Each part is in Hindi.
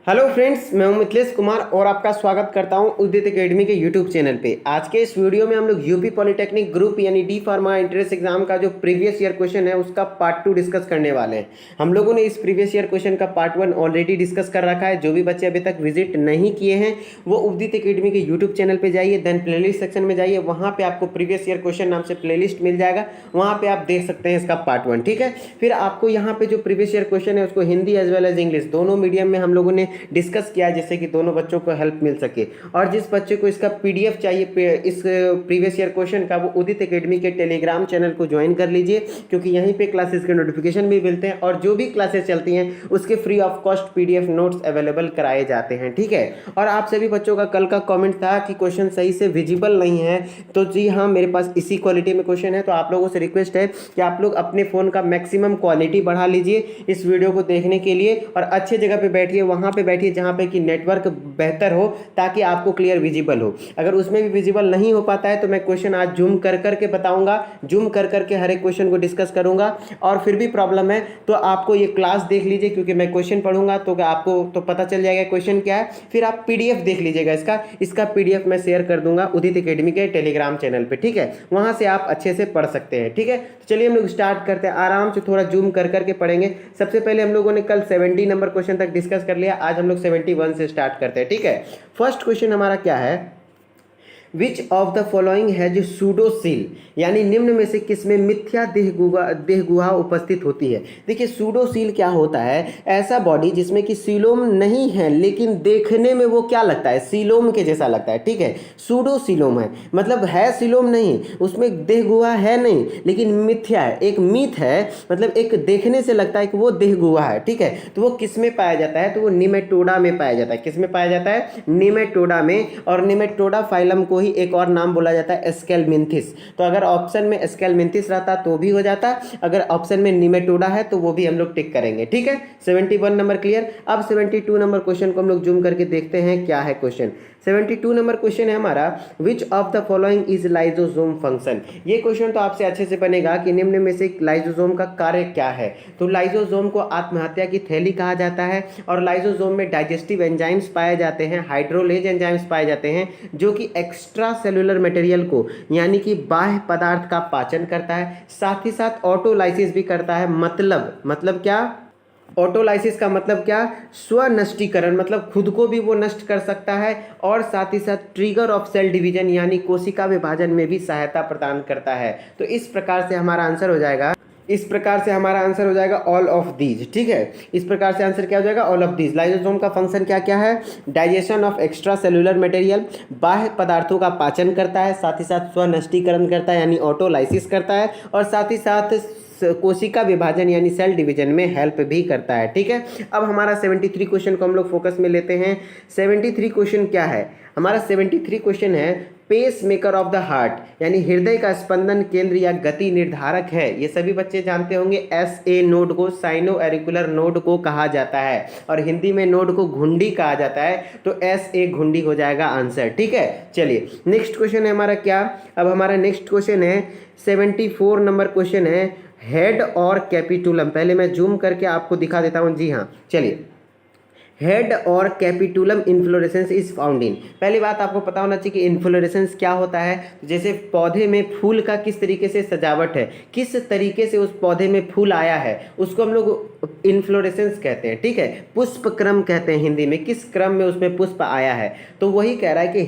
हेलो फ्रेंड्स, मैं हूं मिथिलेश कुमार और आपका स्वागत करता हूं उदित एकेडमी के यूट्यूब चैनल पे। आज के इस वीडियो में हम लोग यूपी पॉलिटेक्निक ग्रुप यानी डी फार्मा एंट्रेंस एग्जाम का जो प्रीवियस ईयर क्वेश्चन है उसका पार्ट 2 डिस्कस करने वाले हैं। हम लोगों ने इस प्रीवियस ईयर क्वेश्चन का पार्ट 1 ऑलरेडी डिस्कस कर रखा है। जो भी बच्चे अभी तक विजिट नहीं किए हैं वो उदित एकेडमी के यूट्यूब चैनल पर जाइए, देन प्लेलिस्ट सेक्शन में जाइए, वहाँ पर आपको प्रीवियस ईयर क्वेश्चन नाम से प्लेलिस्ट मिल जाएगा, वहाँ पर आप देख सकते हैं इसका पार्ट 1। ठीक है, फिर आपको यहाँ पे जो प्रीवियस ईयर क्वेश्चन है उसको Hindi as well as English दोनों मीडियम में हम लोगों ने डिस्कस किया जिससे कि दोनों बच्चों को हेल्प मिल सके। और जिस बच्चे को इसका पीडीएफ चाहिए इस प्रीवियस ईयर क्वेश्चन का, वो उदित एकेडमी के टेलीग्राम चैनल को ज्वाइन कर लीजिए, क्योंकि यहीं पे क्लासेस के नोटिफिकेशन भी मिलते हैं और जो भी क्लासेस चलती हैं उसके free of cost PDF notes available कराए जाते हैं। ठीक है, और आप सभी बच्चों का कल का कॉमेंट था कि क्वेश्चन सही से विजिबल नहीं है, तो जी हाँ, मेरे पास इसी क्वालिटी में क्वेश्चन है। तो आप लोगों से रिक्वेस्ट है कि आप लोग अपने फ़ोन का मैक्सिमम क्वालिटी बढ़ा लीजिए इस वीडियो को देखने के लिए, और अच्छे जगह पे बैठिए, वहाँ पे बैठिए जहाँ पे कि नेटवर्क बेहतर हो, ताकि आपको क्लियर विजिबल हो। अगर उसमें भी विजिबल नहीं हो पाता है तो मैं क्वेश्चन आज जूम कर करके बताऊंगा, जूम कर करके हर एक क्वेश्चन को डिस्कस करूंगा। और फिर भी प्रॉब्लम है तो आपको ये क्लास देख लीजिए, क्योंकि मैं क्वेश्चन पढ़ूंगा तो आपको तो पता चल जाएगा क्वेश्चन क्या है। फिर आप पीडीएफ देख लीजिएगा, इसका पीडीएफ मैं शेयर कर दूंगा उदित एकेडमी के टेलीग्राम चैनल पे। ठीक है, वहां से आप अच्छे से पढ़ सकते हैं। ठीक है, तो चलिए हम लोग स्टार्ट करते हैं, आराम से थोड़ा जूम कर करके पढ़ेंगे। सबसे पहले हम लोगों ने कल 70 नंबर क्वेश्चन तक डिस्कस कर लिया, आज हम लोग 71 से स्टार्ट करते हैं। ठीक है, फर्स्ट क्वेश्चन हमारा क्या है, which of the following has pseudocoel, यानी निम्न में से किसमें मिथ्या देह गुहा उपस्थित होती है। देखिए, सूडोसील क्या होता है, ऐसा बॉडी जिसमें कि सीलोम नहीं है लेकिन देखने में वो क्या लगता है, सीलोम के जैसा लगता है। ठीक है, सूडोसीलोम है मतलब है सीलोम नहीं, उसमें देह गुहा है नहीं, लेकिन मिथ्या है, एक मिथ है, मतलब एक देखने से लगता है कि वो देह गुहा है। ठीक है, तो वो किस में पाया जाता है, तो वो निमेटोडा में पाया जाता है। किस में पाया जाता है, निमेटोडा में। और निमेटोडा फाइलम को ही एक और नाम बोला जाता है स्केलमिंथिस। तो अगर ऑप्शन में स्केलमिंथिस रहता तो भी हो जाता, अगर ऑप्शन में निमेटोडा है तो वो भी हम लोग टिक करेंगे। ठीक है, 71 नंबर क्लियर। अब 72 नंबर क्वेश्चन को हम लोग जूम करके देखते हैं क्या है क्वेश्चन। 72 नंबर क्वेश्चन है हमारा, विच of the following is lysosome function. ये क्वेश्चन तो आपसे अच्छे से बनेगा कि निम्न में से लाइजोसोम का कार्य क्या है। तो लाइजोसोम को आत्महत्या की थैली कहा जाता है, और लाइजोसोम में डाइजेस्टिव एंजाइम्स पाए जाते हैं, हाइड्रोलेज एंजाइम्स पाए जाते हैं, जो कि एक्स्ट्रा सेलुलर मटेरियल को यानी कि बाह्य पदार्थ का पाचन करता है, साथ ही साथ ऑटोलाइसिस भी करता है। मतलब क्या, ऑटोलाइसिस का मतलब क्या, स्वनष्टीकरण, मतलब खुद को भी वो नष्ट कर सकता है, और साथ ही साथ ट्रिगर ऑफ सेल डिवीजन यानी कोशिका विभाजन में भी सहायता प्रदान करता है। तो इस प्रकार से हमारा आंसर हो जाएगा ऑल ऑफ दीज। ठीक है, इस प्रकार से आंसर क्या हो जाएगा, ऑल ऑफ दीज। लाइसोसोम का फंक्शन क्या क्या है, digestion of extra cellular material, बाह्य पदार्थों का पाचन करता है, साथ ही साथ स्वनष्टीकरण करता है यानी ऑटोलाइसिस करता है, और साथ ही साथ कोशिका विभाजन यानी सेल डिवीजन में हेल्प भी करता है। ठीक है, अब हमारा 73 क्वेश्चन को हम लोग फोकस में लेते हैं। 73 क्वेश्चन क्या है हमारा, 73 क्वेश्चन है pacemaker of the heart, यानी हृदय का स्पंदन केंद्र या गति निर्धारक है। ये सभी बच्चे जानते होंगे, SA नोड को साइनो एरिकुलर नोड को कहा जाता है, और हिंदी में नोड को घुंडी कहा जाता है, तो SA घुंडी हो जाएगा आंसर। ठीक है, चलिए नेक्स्ट क्वेश्चन है हमारा क्या, अब हमारा नेक्स्ट क्वेश्चन है 74 नंबर क्वेश्चन है, हेड और कैपिटुलम। पहले मैं जूम करके आपको दिखा देता हूं। जी हाँ, चलिए, हेड और capitulum inflorescence is found in. पहली बात आपको पता होना चाहिए कि इन्फ्लोरेसेंस क्या होता है। जैसे पौधे में फूल का किस तरीके से सजावट है, किस तरीके से उस पौधे में फूल आया है, उसको हम लोग इन्फ्लोरेसेंस कहते हैं। ठीक है, पुष्प क्रम कहते हैं हिंदी में, किस क्रम में उसमें पुष्प आया है। तो वही कह रहा है कि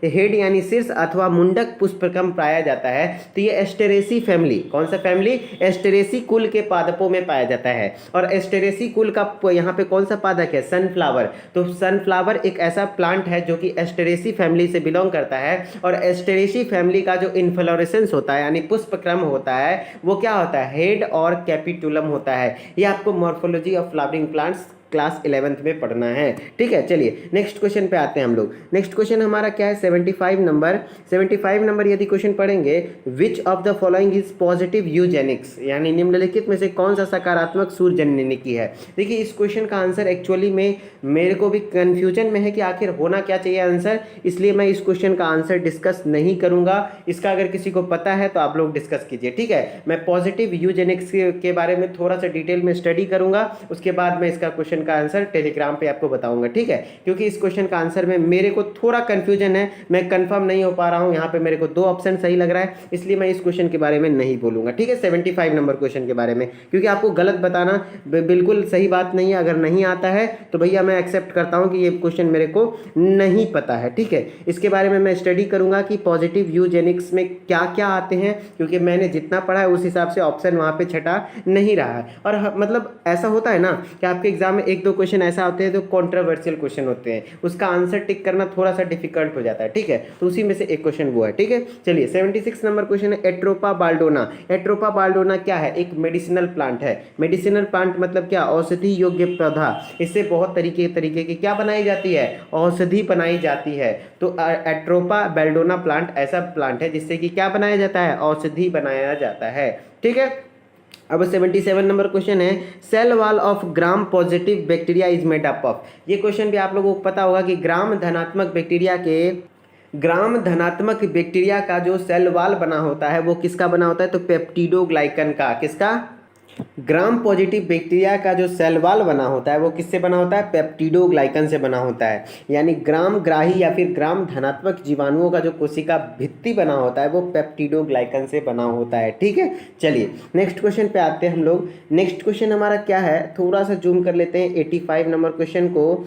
हेड यानी शीर्ष अथवा मुंडक पुष्प क्रम पाया जाता है। तो ये एस्टेरेसी फैमिली, कौन सा फैमिली, एस्टेरेसी कुल के पादपों में पाया जाता है। और एस्टेरेसी कुल का यहाँ पे कौन सा पादप है, सनफ्लावर। तो सनफ्लावर एक ऐसा प्लांट है जो कि एस्टेरेसी फैमिली से बिलोंग करता है, और एस्टेरेसी फैमिली का जो इन्फ्लोरेसेंस होता है यानी पुष्प क्रम होता है वो क्या होता है, हेड और कैपिटुलम होता है। ये आपको morphology of flowering plants class 11th में पढ़ना है। ठीक है, चलिए नेक्स्ट क्वेश्चन पे आते हैं हम लोग। नेक्स्ट क्वेश्चन हमारा क्या है, 75 नंबर यदि क्वेश्चन पढ़ेंगे, विच of the following is positive Eugenix, यानी निम्नलिखित में से कौन सा सकारात्मक सूरजननिकी है। देखिए, इस क्वेश्चन का आंसर एक्चुअली में मेरे को भी कंफ्यूजन में है कि आखिर होना क्या चाहिए आंसर, इसलिए मैं इस क्वेश्चन का आंसर डिस्कस नहीं करूंगा। इसका अगर किसी को पता है तो आप लोग डिस्कस कीजिए। ठीक है, मैं पॉजिटिव यूजेनिक्स के बारे में थोड़ा सा डिटेल में स्टडी करूंगा, उसके बाद मैं इसका क्वेश्चन क्वेश्चन का आंसर टेलीग्राम पे आपको बताऊंगा, ठीक है। क्योंकि इस क्वेश्चन का आंसर में मेरे को थोड़ा कंफ्यूजन है, मैं कंफर्म नहीं हो पा रहा हूँ। यहाँ पे मेरे को 2 ऑप्शन सही लग रहा है, इसलिए मैं इस क्वेश्चन के बारे में नहीं बोलूंगा, ठीक है। 75 नंबर क्वेश्चन के बारे में, क्योंकि आपको गलत बताना बिल्कुल सही बात नहीं है। अगर नहीं आता है तो भैया मैं एक्सेप्ट करता हूँ कि ये क्वेश्चन मेरे को नहीं पता है, ठीक है। इसके बारे में मैं स्टडी करूंगा कि पॉजिटिव यूजेनिक्स में क्या क्या आते हैं, क्योंकि मैंने जितना पढ़ा है उस हिसाब से ऑप्शन वहाँ पे छटा नहीं रहा है। और मतलब ऐसा होता है ना कि आपके एग्जाम में 1-2 क्वेश्चन ऐसा होते हैं जो कॉन्ट्रोवर्शियल क्वेश्चन होते हैं, उसका आंसर टिक करना थोड़ा सा डिफिकल्ट हो जाता है, ठीक है। तो उसी में से एक क्वेश्चन वो है, ठीक है। चलिए 76 नंबर क्वेश्चन है एट्रोपा बाल्डोना। एट्रोपा बाल्डोना क्या है? एक मेडिसिनल प्लांट है। मेडिसिनल प्लांट मतलब क्या? औषधि योग्य पौधा। इससे बहुत तरीके की क्या बनाई जाती है? औषधि बनाई जाती है। तो एट्रोपा बाल्डोना प्लांट ऐसा प्लांट है जिससे कि क्या बनाया जाता है? औषधि बनाया जाता है, ठीक है। अब 77 नंबर क्वेश्चन है cell wall of gram positive bacteria is made up of. ये क्वेश्चन भी आप लोगों को पता होगा कि ग्राम धनात्मक बैक्टीरिया का जो सेल वॉल बना होता है वो किसका बना होता है? तो पेप्टिडोग्लाइकन का। किसका? ग्राम पॉजिटिव बैक्टीरिया का जो सेल वॉल बना होता है वो किससे बना होता है? पेप्टिडोग्लाइकन से बना होता है। यानी ग्राम ग्राही या फिर ग्राम धनात्मक जीवाणुओं का जो कोशिका भित्ति बना होता है वो पेप्टिडोग्लाइकन से बना होता है, ठीक है। चलिए नेक्स्ट क्वेश्चन पे आते हैं हम लोग। नेक्स्ट क्वेश्चन हमारा क्या है? थोड़ा सा जूम कर लेते हैं 85 नंबर क्वेश्चन को।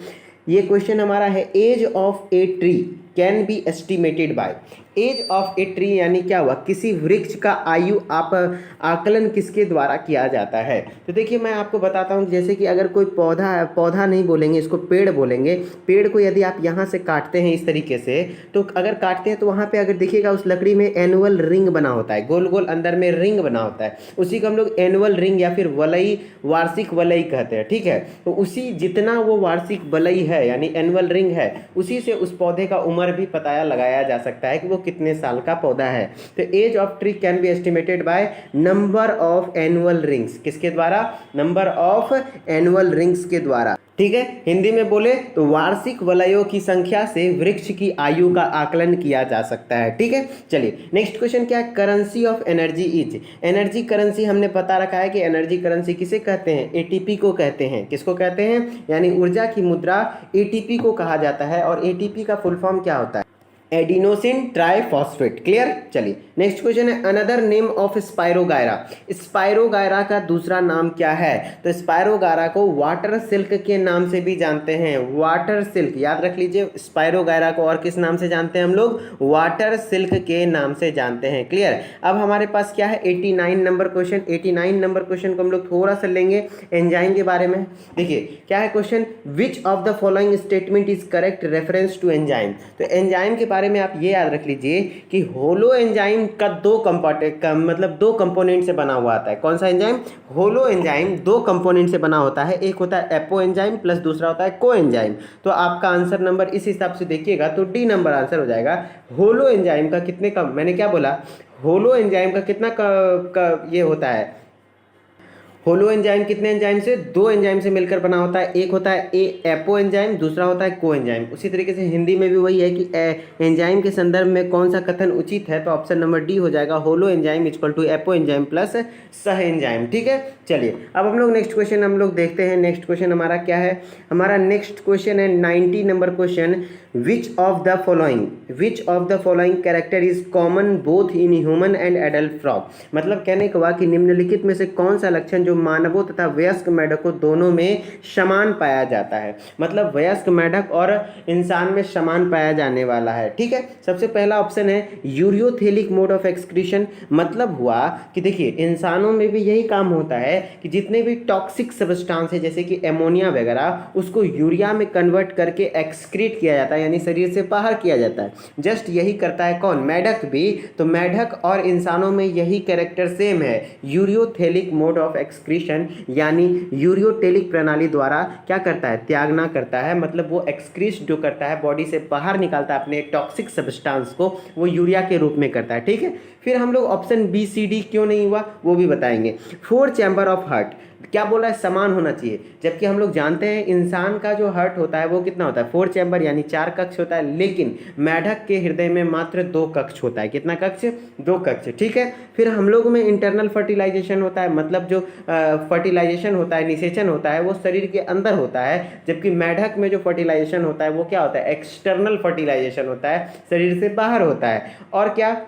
ये क्वेश्चन हमारा है age of a tree can be estimated by. Age of a tree यानी क्या हुआ? किसी वृक्ष का आयु आकलन किसके द्वारा किया जाता है? तो देखिए मैं आपको बताता हूँ, जैसे कि अगर कोई पौधा नहीं बोलेंगे, इसको पेड़ बोलेंगे। पेड़ को यदि आप यहाँ से काटते हैं इस तरीके से, तो अगर काटते हैं तो वहाँ पे अगर देखिएगा उस लकड़ी में एनुअल रिंग बना होता है, गोल गोल अंदर में रिंग बना होता है। उसी को हम लोग एनुअल रिंग या फिर वलई, वार्षिक वलई कहते हैं, ठीक है। तो उसी जितना वो वार्षिक वलई है यानी एनुअल रिंग है, उसी से उस पौधे का उम्र भी पता लगाया जा सकता है कि वो कितने साल का पौधा है। तो age of tree can be estimated by number of annual rings. किसके द्वारा? नंबर ऑफ एनुअल रिंग्स के द्वारा, ठीक है। हिंदी में बोले तो वार्षिक वलयों की संख्या से वृक्ष की आयु का आकलन किया जा सकता है, ठीक है। चलिए नेक्स्ट क्वेश्चन क्या है? Currency of energy is. Energy currency हमने पता रखा है कि एनर्जी करेंसी किसे कहते हैं? एटीपी को कहते हैं। किसको कहते हैं? यानी ऊर्जा की मुद्रा एटीपी को कहा जाता है। और एटीपी का फुल फॉर्म क्या होता है? Adenosine triphosphate. क्लियर। चलिए नेक्स्ट क्वेश्चन है another name of spirogyra. Spirogyra का दूसरा नाम क्या है? तो स्पायरोगायरा को वाटर सिल्क के नाम से भी जानते हैं। वाटर सिल्क याद रख लीजिए। स्पायरोगायरा को और किस नाम से जानते हैं हम लोग? वाटर सिल्क के नाम से जानते हैं। क्लियर। अब हमारे पास क्या है? 89 नंबर क्वेश्चन। 89 नंबर क्वेश्चन को हम लोग थोड़ा सा लेंगे एंजाइम के बारे में। देखिए क्या है question? Which of the following statement is correct reference to enzyme. तो एंजाइम के बारे में आप ये याद रख लीजिए कि होलो एंजाइम का दो कंपोनेंट से बना हुआ आता है। कौन सा एंजाइम? होलो एंजाइम 2 कंपोनेंट से बना होता है। एक होता है एपो एंजाइम प्लस दूसरा होता है को एंजाइम। तो आपका आंसर नंबर इस हिसाब से देखिएगा तो डी नंबर आंसर हो जाएगा। होलो एंजाइम का कितने का, मैंने क्या बोला? होलो एंजाइम का कितना ये होता है? होलो एंजाइम कितने एंजाइम से? 2 एंजाइम से मिलकर बना होता है। एक होता है एपो एंजाइम, दूसरा होता है को एंजाइम। उसी तरीके से हिंदी में भी वही है कि एंजाइम के संदर्भ में कौन सा कथन उचित है? तो ऑप्शन नंबर डी हो जाएगा। Holoenzyme equal to apoenzyme plus सह एंजाइम, ठीक है। चलिए अब हम लोग नेक्स्ट क्वेश्चन हम लोग देखते हैं। नेक्स्ट क्वेश्चन हमारा क्या है? हमारा नेक्स्ट क्वेश्चन है 90 number question. Which of the following character is common both in human and adult frog. मतलब कहने का हुआ कि निम्नलिखित में से कौन सा लक्षण जो मानवों तथा वयस्क मेढकों दोनों में समान पाया जाता है। मतलब वयस्क मेढक और इंसान में समान पाया जाने वाला है, ठीक है। सबसे पहला ऑप्शन है यूरियोथेलिक मोड ऑफ एक्सक्रीशन। मतलब हुआ कि देखिए इंसानों में भी यही काम होता है कि जितने भी टॉक्सिक सब्सटेंस है जैसे कि एमोनिया वगैरह, उसको यूरिया में कन्वर्ट करके एक्सक्रीट किया जाता है, यानी शरीर से बाहर किया जाता है। जस्ट यही करता है कौन? मेढक भी। तो मेढक और इंसानों में यही कैरेक्टर सेम है, यूरियोथेलिक मोड ऑफ एक्सक्रीशन, यानी यूरियोटेलिक प्रणाली द्वारा क्या करता है? त्यागना करता है। मतलब वो एक्सक्रीट जो करता है, बॉडी से बाहर निकालता है अपने टॉक्सिक सब्सटेंस को, वो यूरिया के रूप में करता है, ठीक है। फिर हम लोग ऑप्शन बी सी डी क्यों नहीं हुआ वो भी बताएंगे। 4 चैम्बर ऑफ हार्ट। क्या बोला है, समान होना चाहिए, जबकि हम लोग जानते हैं इंसान का जो हार्ट होता है वो कितना होता है, 4 चैम्बर यानी 4 कक्ष होता है, लेकिन मेढक के हृदय में मात्र 2 कक्ष होता है। कितना कक्ष, 2 कक्ष, ठीक है। फिर हम लोग में इंटरनल फर्टिलाइजेशन होता है, मतलब जो फर्टिलाइजेशन होता है, निषेचन होता है, वो शरीर के अंदर होता है, जबकि मेढक में जो फर्टिलाइजेशन होता है वो क्या होता है, एक्सटर्नल फर्टिलाइजेशन होता है, शरीर से बाहर होता है। और क्या,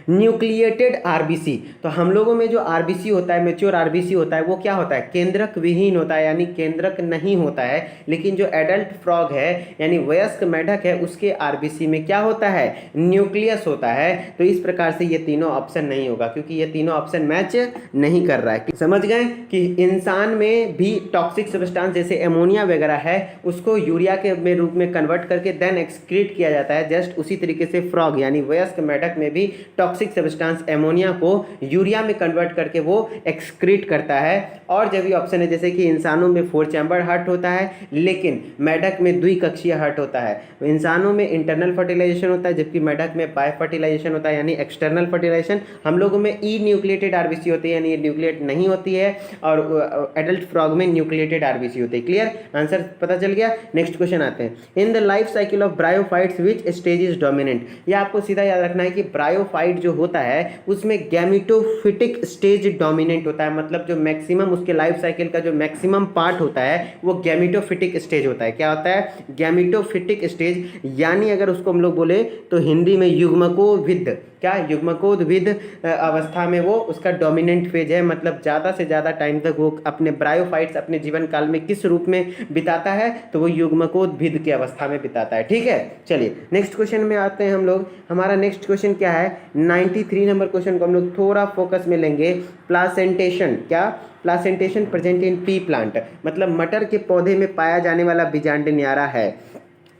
न्यूक्लिएटेड आरबीसी। तो हम लोगों में जो आरबीसी होता है, मेच्योर आरबीसी होता है, वो क्या होता है, केंद्रक विहीन होता है, यानी केंद्रक नहीं होता है। लेकिन जो एडल्ट फ्रॉग है यानी वयस्क मेढक है, उसके आरबीसी में क्या होता है, न्यूक्लियस होता है। तो इस प्रकार से ये तीनों ऑप्शन नहीं होगा, क्योंकि ये तीनों ऑप्शन मैच नहीं कर रहा है। समझ गए कि इंसान में भी टॉक्सिक सब्सटेंस जैसे एमोनिया वगैरह है, उसको यूरिया के रूप में कन्वर्ट करके देन एक्सक्रीट किया जाता है। जस्ट उसी तरीके से फ्रॉग यानी वयस्क मेढक में भी टॉक्सिक सब्सटेंस एमोनिया को यूरिया में कन्वर्ट करके वो एक्सक्रीट करता है। और जब ये ऑप्शन है जैसे कि इंसानों में 4 चैम्बर हार्ट होता है, लेकिन मेढक में द्विकक्षीय हार्ट होता है। इंसानों में इंटरनल फर्टिलाइजेशन होता है, जबकि मेढक में बाय फर्टिलाइजेशन होता है, यानी एक्सटर्नल फर्टिलाइजेशन। हम लोगों में ई न्यूक्लिएटेड आरबीसी होती है, यानी न्यूक्लिएट नहीं होती है, और एडल्ट फ्रॉग में न्यूक्लिएटेड आरबीसी होती है। क्लियर, आंसर पता चल गया। नेक्स्ट क्वेश्चन आते हैं, in the life cycle of bryophytes which stage is dominant. यह आपको सीधा याद रखना है कि ब्रायोफाइट जो होता है उसमें गैमेटोफिटिक स्टेज डोमिनेंट होता है, मतलब जो मैक्सिमम उसके लाइफ साइकिल का जो मैक्सिमम पार्ट होता है वो गैमेटोफिटिक स्टेज होता है। क्या होता है, गैमेटोफिटिक स्टेज, यानी अगर उसको हम लोग बोले तो हिंदी में युग्मकोद्भिद, क्या युग्मकोद्भिद अवस्था में वो उसका डोमिनेंट फेज है, मतलब ज़्यादा से ज़्यादा टाइम तक वो अपने ब्रायोफाइट्स अपने जीवन काल में किस रूप में बिताता है, तो वो युग्मकोद्भिद की अवस्था में बिताता है। ठीक है, चलिए नेक्स्ट क्वेश्चन में आते हैं हम लोग। हमारा नेक्स्ट क्वेश्चन क्या है, 93 नंबर क्वेश्चन को हम लोग थोड़ा फोकस में लेंगे। प्लासेंटेशन, क्या, placentation present in P plant, मतलब मटर के पौधे में पाया जाने वाला बीजांड न्यारा है।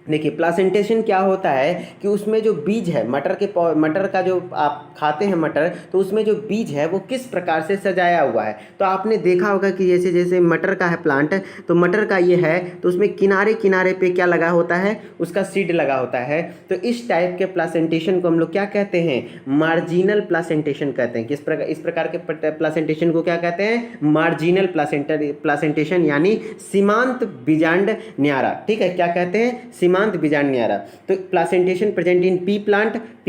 देखिए प्लासेंटेशन क्या होता है कि उसमें जो बीज है मटर का जो आप खाते हैं मटर, तो उसमें जो बीज है वो किस प्रकार से सजाया हुआ है। तो आपने देखा होगा कि जैसे जैसे मटर का है प्लांट, तो मटर का ये है तो उसमें किनारे किनारे पे क्या लगा होता है, उसका सीड लगा होता है। तो इस टाइप के प्लासेंटेशन को हम लोग क्या कहते हैं, मार्जिनल प्लासेंटेशन कहते हैं। इस प्रकार के प्लासेंटेशन को क्या कहते हैं, मार्जिनल प्लासेंटेशन, यानी सीमांत बीजांड न्यारा। ठीक है, क्या कहते हैं, सीमांत बीजांड न्यारा। तो placentation present in P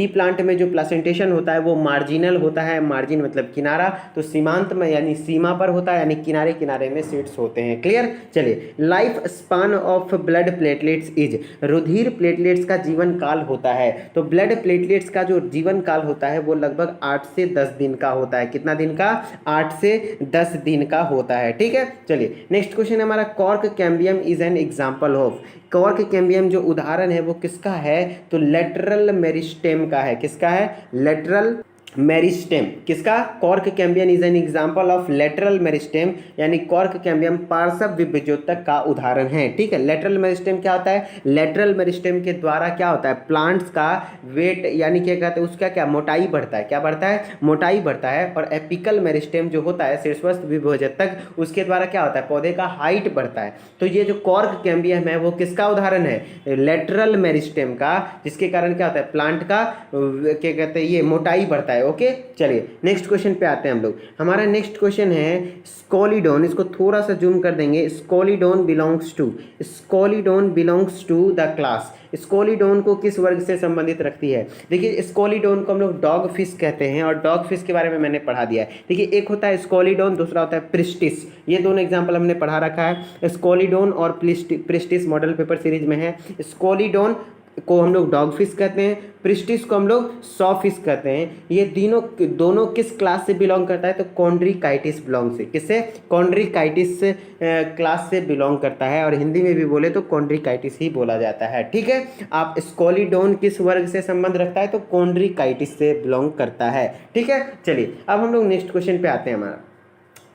plant में जो प्लासेंटेशन होता है वो मार्जिनल होता है, मार्जिन मतलब किनारा, तो सीमांत में यानी सीमा पर होता है, यानी किनारे किनारे में सीड्स होते हैं। क्लियर, चलिए life span of blood platelets is, रुधिर प्लेटलेट्स का जीवन काल होता है। तो ब्लड प्लेटलेट्स का जो जीवन काल होता है वो लगभग 8 से 10 दिन का होता है। कितना दिन का, 8 से 10 दिन का होता है। ठीक है, चलिए नेक्स्ट क्वेश्चन हमारा, cork cambium is an example of. Cork cambium जो उदाहरण है वो किसका है, तो लेटरल मेरिस्टेम का है। किसका है, लेटरल मेरिस्टेम। किसका, cork cambium is an example of lateral meristem, यानी कॉर्क कैम्बियम पार्श्व विभज्योतक का उदाहरण है। ठीक है, लेटरल मेरिस्टेम क्या होता है, लेटरल मेरिस्टेम के द्वारा क्या होता है, प्लांट्स का वेट यानी क्या कहते हैं उसका क्या मोटाई बढ़ता है, क्या बढ़ता है, मोटाई बढ़ता है। और एपिकल मेरिस्टेम जो होता है शीर्षस्थ विभज्योतक, उसके द्वारा क्या होता है, पौधे का हाइट बढ़ता है। तो ये जो कॉर्क कैम्बियम है वो किसका उदाहरण है, लेटरल मेरिस्टेम का, जिसके कारण क्या होता है, प्लांट का क्या कहते हैं ये मोटाई बढ़ता है। ओके, चलिए नेक्स्ट क्वेश्चन पे आते हैं हम लोग। हमारा नेक्स्ट क्वेश्चन है स्कोलिडोन, इसको थोड़ा सा जूम कर देंगे। स्कोलिडोन बिलोंग्स टू द क्लास। स्कोलिडोन को किस वर्ग से संबंधित रखती है। देखिए स्कोलिडोन को हम लोग डॉग फिश कहते हैं, और डॉग फिश के बारे में मैंने पढ़ा दिया है। देखिए एक होता है स्कोलिडोन, दूसरा होता है प्रिस्टिस। ये दोनों एग्जाम्पल हमने पढ़ा रखा है, स्कोलिडोन और प्रिस्टिस मॉडल पेपर सीरीज में है। स्कोलिडोन को हम लोग डॉग फिश कहते हैं, प्रिस्टिस को हम लोग सॉ फिश कहते हैं। ये दोनों किस क्लास से बिलोंग करता है, तो कॉन्ड्रिकाइटिस बिलोंग से, किससे, कॉन्ड्रिकाइटिस क्लास से बिलोंग करता है, और हिंदी में भी बोले तो कॉन्ड्रिकाइटिस ही बोला जाता है। ठीक है, आप स्कोलिडोन किस वर्ग से संबंध रखता है, तो कॉन्ड्रिकाइटिस से बिलोंग करता है। ठीक है, चलिए अब हम लोग नेक्स्ट क्वेश्चन पे आते हैं।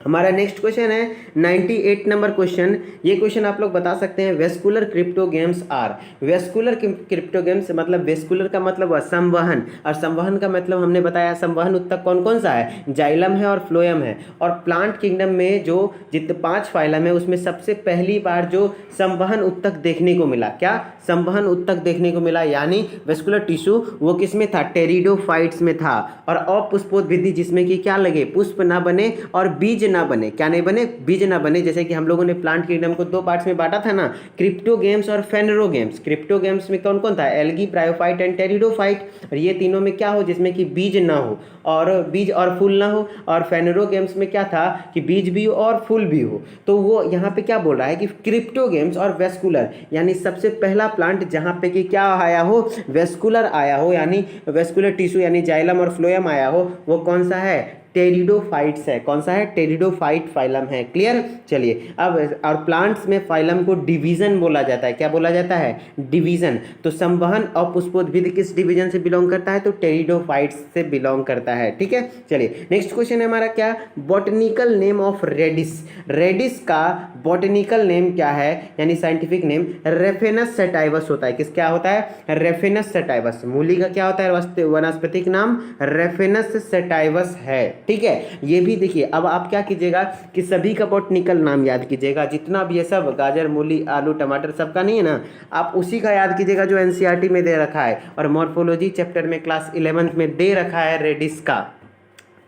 हमारा नेक्स्ट क्वेश्चन है 98 नंबर क्वेश्चन। ये क्वेश्चन आप लोग बता सकते हैं, vascular cryptogams are. Vascular cryptogams मतलब वेस्कुलर का मतलब संवहन, और संवहन का मतलब हमने बताया संवहन उत्तक कौन कौन सा है, जाइलम है और फ्लोएम है। और प्लांट किंगडम में जो जितने 5 फाइलम है उसमें सबसे पहली बार जो संवहन उत्तक देखने को मिला, क्या संवहन उत्तक देखने को मिला, यानी वेस्कुलर टिश्यू, वो किस में था, टेरिडोफाइट्स में था। और अपुष्पोद्भिद जिसमें कि क्या लगे, पुष्प ना बने और बीज ना बने, क्या नहीं बने, बीज ना बने। जैसे कि हम लोगों ने प्लांट किंगडम को 2 पार्ट्स में बांटा था ना, क्रिप्टोगेम्स और फेनेरोगेम्स। क्रिप्टोगेम्स में कौन कौन था, एल्गी, ब्रायोफाइट एंड टेरिडोफाइट, और ये तीनों में क्या हो, जिसमें कि बीज ना हो और बीज और फूल ना हो। और फेनेरोगेम्स में क्या था कि बीज भी हो और फूल भी हो। तो वो यहाँ पे क्या बोल रहा है कि क्रिप्टोगेम्स और वेस्कुलर, यानी सबसे पहला प्लांट जहाँ पे कि क्या आया हो, वेस्कुलर आया हो, यानी वेस्कुलर टिश्यू यानी जाइलम और फ्लोएम आया हो, वो कौन सा है, टेरिडोफाइट्स है। कौन सा है, टेरिडोफाइट फाइलम है। क्लियर। चलिए अब, और प्लांट्स में फाइलम को डिवीजन बोला जाता है, क्या बोला जाता है, डिवीजन। तो संवहन और पुष्पोद्भिद किस डिवीजन से बिलोंग करता है, तो टेरिडोफाइट्स से बिलोंग करता है। ठीक है। चलिए नेक्स्ट क्वेश्चन है हमारा क्या, botanical name of radish. Radish का बॉटनिकल नेम क्या है, यानी साइंटिफिक नेम रेफेनस सेटाइवस होता है। किस क्या होता है, रेफेनस सेटाइवस। मूली का क्या होता है, वनस्पतिक नाम रेफेनस सेटाइवस है। ठीक है। ये भी देखिए, अब आप क्या कीजिएगा कि सभी का बॉटनिकल नाम याद कीजिएगा, जितना भी ये सब गाजर, मूली, आलू, टमाटर सबका नहीं है ना, आप उसी का याद कीजिएगा जो एनसीईआरटी में दे रखा है और मॉर्फोलॉजी चैप्टर में क्लास 11th में दे रखा है। रेडिस का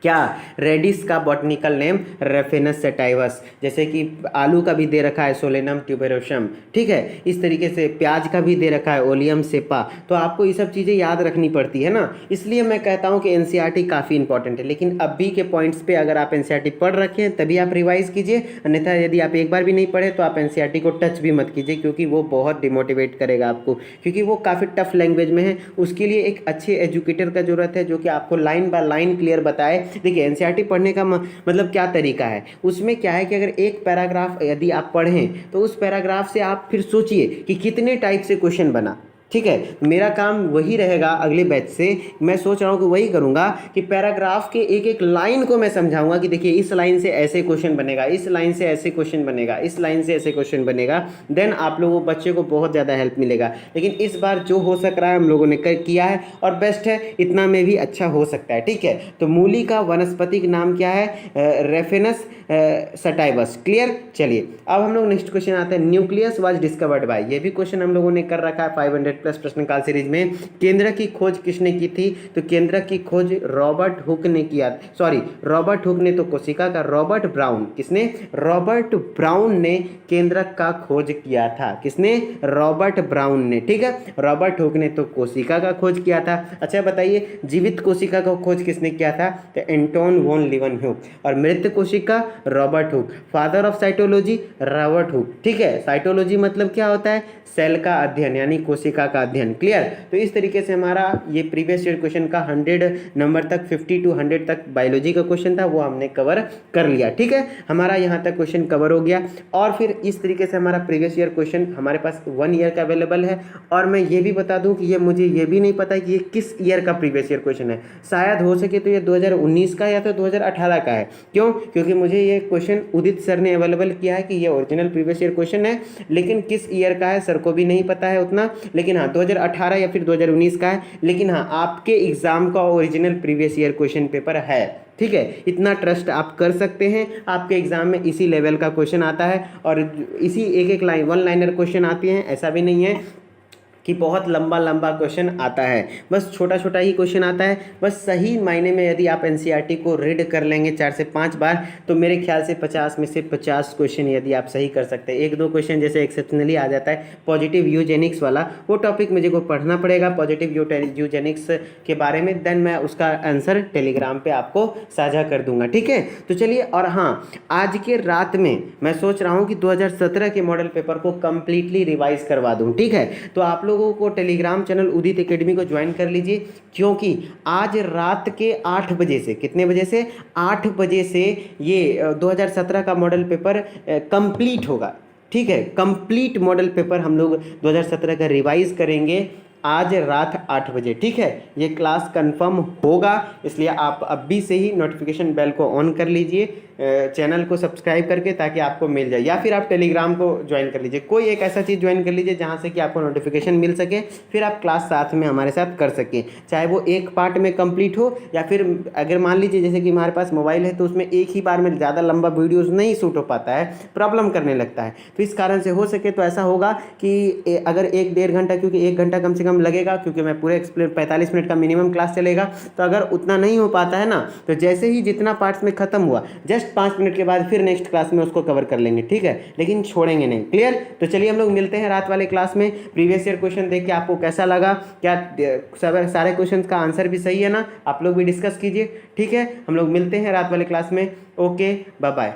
क्या, रेडिस का बॉटनिकल नेम रेफेनस सेटाइवस। जैसे कि आलू का भी दे रखा है सोलेनम ट्यूबेरोसम। ठीक है। इस तरीके से प्याज का भी दे रखा है ओलियम सेपा। तो आपको ये सब चीज़ें याद रखनी पड़ती है ना, इसलिए मैं कहता हूँ कि एनसीईआरटी काफ़ी इंपॉर्टेंट है। लेकिन अभी के पॉइंट्स पे अगर आप एनसीईआरटी पढ़ रखे हैं तभी आप रिवाइज कीजिए, अन्यथा यदि आप एक बार भी नहीं पढ़े तो आप एनसीईआरटी को टच भी मत कीजिए, क्योंकि वो बहुत डिमोटिवेट करेगा आपको, क्योंकि वो काफ़ी टफ लैंग्वेज में है। उसके लिए एक अच्छे एजुकेटर का जरूरत है जो कि आपको लाइन बाय लाइन क्लियर बताए। देखिए एनसीईआरटी पढ़ने का मतलब क्या तरीका है, उसमें क्या है कि अगर एक पैराग्राफ यदि आप पढ़ें तो उस पैराग्राफ से आप फिर सोचिए कि कितने टाइप से क्वेश्चन बना। ठीक है। मेरा काम वही रहेगा अगले बैच से, मैं सोच रहा हूँ कि वही करूँगा कि पैराग्राफ के एक एक लाइन को मैं समझाऊंगा कि देखिए इस लाइन से ऐसे क्वेश्चन बनेगा, इस लाइन से ऐसे क्वेश्चन बनेगा, इस लाइन से ऐसे क्वेश्चन बनेगा। देन आप लोगों बच्चे को बहुत ज़्यादा हेल्प मिलेगा। लेकिन इस बार जो हो सक रहा है हम लोगों ने किया है और बेस्ट है, इतना में भी अच्छा हो सकता है। ठीक है। तो मूली का वनस्पतिक नाम क्या है, रेफेनस सेटाइवस। क्लियर। चलिए अब हम लोग नेक्स्ट क्वेश्चन आते हैं, न्यूक्लियस वाज डिस्कवर्ड बाय। ये भी क्वेश्चन हम लोगों ने कर रखा है 500+ प्रश्नकाल सीरीज में। केंद्रक की खोज किसने की थी, तो केंद्रक की खोज रॉबर्ट हुक ने किया। सॉरी, रॉबर्ट हुक ने तो कोशिका का, रॉबर्ट ब्राउन, किसने, रॉबर्ट ब्राउन ने केंद्रक का खोज किया था। किसने, रॉबर्ट ब्राउन ने। ठीक है। रॉबर्ट हुक ने तो कोशिका का खोज किया था। अच्छा बताइए, जीवित कोशिका का खोज किसने किया था, तो एंटोन वॉन लीवनहुक। और मृत कोशिका Robert Hooke. Father of cytology Robert Hooke. ठीक है। साइटोलॉजी मतलब क्या होता है, सेल का अध्ययन यानी कोशिका का अध्ययन। क्लियर। तो इस तरीके से हमारा ये प्रीवियस ईयर क्वेश्चन का 100 नंबर तक, 50 to 100 तक बायोलॉजी का क्वेश्चन था, वो हमने कवर कर लिया। ठीक है। हमारा यहाँ तक क्वेश्चन कवर हो गया। और फिर इस तरीके से हमारा प्रीवियस ईयर क्वेश्चन हमारे पास 1 ईयर का अवेलेबल है। और मैं ये भी बता दूं कि ये मुझे ये भी नहीं पता कि ये किस ईयर का प्रीवियस ईयर क्वेश्चन है। शायद हो सके तो ये 2019 का या तो 2018 का है। क्यों, क्योंकि मुझे ये क्वेश्चन उदित सर ने अवेलेबल किया है कि ये ओरिजिनल प्रीवियस ईयर क्वेश्चन है, लेकिन किस ईयर का है सर को भी नहीं पता है उतना। लेकिन हाँ 2018 या फिर 2019 का है। लेकिन हाँ आपके एग्जाम का original previous year question paper है। ठीक है। इतना ट्रस्ट आप कर सकते हैं, आपके एग्जाम में इसी लेवल का क्वेश्चन आता है और इसी एक एक लाइन, 1 लाइनर क्वेश्चन आती हैं। ऐसा भी नहीं है कि बहुत लंबा लंबा क्वेश्चन आता है, बस छोटा छोटा ही क्वेश्चन आता है। बस सही मायने में यदि आप एनसीईआरटी को रीड कर लेंगे 4 से 5 बार तो मेरे ख्याल से 50 में से 50 क्वेश्चन यदि आप सही कर सकते हैं। 1-2 क्वेश्चन जैसे एक्सेप्शनली आ जाता है, पॉजिटिव यूजेनिक्स वाला, वो टॉपिक मुझे को पढ़ना पड़ेगा पॉजिटिव यूजेनिक्स के बारे में। देन मैं उसका आंसर टेलीग्राम पर आपको साझा कर दूंगा। ठीक है। तो चलिए, और हाँ आज के रात में मैं सोच रहा हूँ कि 2017 के मॉडल पेपर को कम्प्लीटली रिवाइज करवा दूँ। ठीक है। तो आप लोगों को टेलीग्राम चैनल उदित एकेडमी को ज्वाइन कर लीजिए, क्योंकि आज रात के 8 बजे से, कितने बजे से, 8 बजे से ये 2017 का मॉडल पेपर कंप्लीट होगा। ठीक है। कंप्लीट मॉडल पेपर हम लोग 2017 का रिवाइज करेंगे आज रात 8 बजे। ठीक है। ये क्लास कंफर्म होगा, इसलिए आप अभी से ही नोटिफिकेशन बेल को ऑन कर लीजिए, चैनल को सब्सक्राइब करके, ताकि आपको मिल जाए। या फिर आप टेलीग्राम को ज्वाइन कर लीजिए, कोई एक ऐसा चीज़ ज्वाइन कर लीजिए जहाँ से कि आपको नोटिफिकेशन मिल सके, फिर आप क्लास साथ में हमारे साथ कर सकें, चाहे वो एक पार्ट में कंप्लीट हो या फिर अगर मान लीजिए जैसे कि हमारे पास मोबाइल है तो उसमें एक ही बार में ज़्यादा लंबा वीडियोज़ नहीं शूट हो पाता है, प्रॉब्लम करने लगता है। तो इस कारण से हो सके तो ऐसा होगा कि अगर 1-1.5 घंटा, क्योंकि 1 घंटा कम से कम लगेगा, क्योंकि मैं पूरे 45 मिनट का मिनिमम क्लास चलेगा, तो अगर उतना नहीं हो पाता है ना, तो जैसे ही जितना पार्ट्स में ख़त्म हुआ, जस्ट जस्ट 5 मिनट के बाद फिर नेक्स्ट क्लास में उसको कवर कर लेंगे, ठीक है, लेकिन छोड़ेंगे नहीं। क्लियर? तो चलिए हम लोग मिलते हैं रात वाले क्लास में। प्रीवियस ईयर क्वेश्चन देख के आपको कैसा लगा, क्या सारे क्वेश्चन का आंसर भी सही है ना, आप लोग भी डिस्कस कीजिए, ठीक है। हम लोग मिलते हैं रात वाले क्लास में। Okay, bye bye.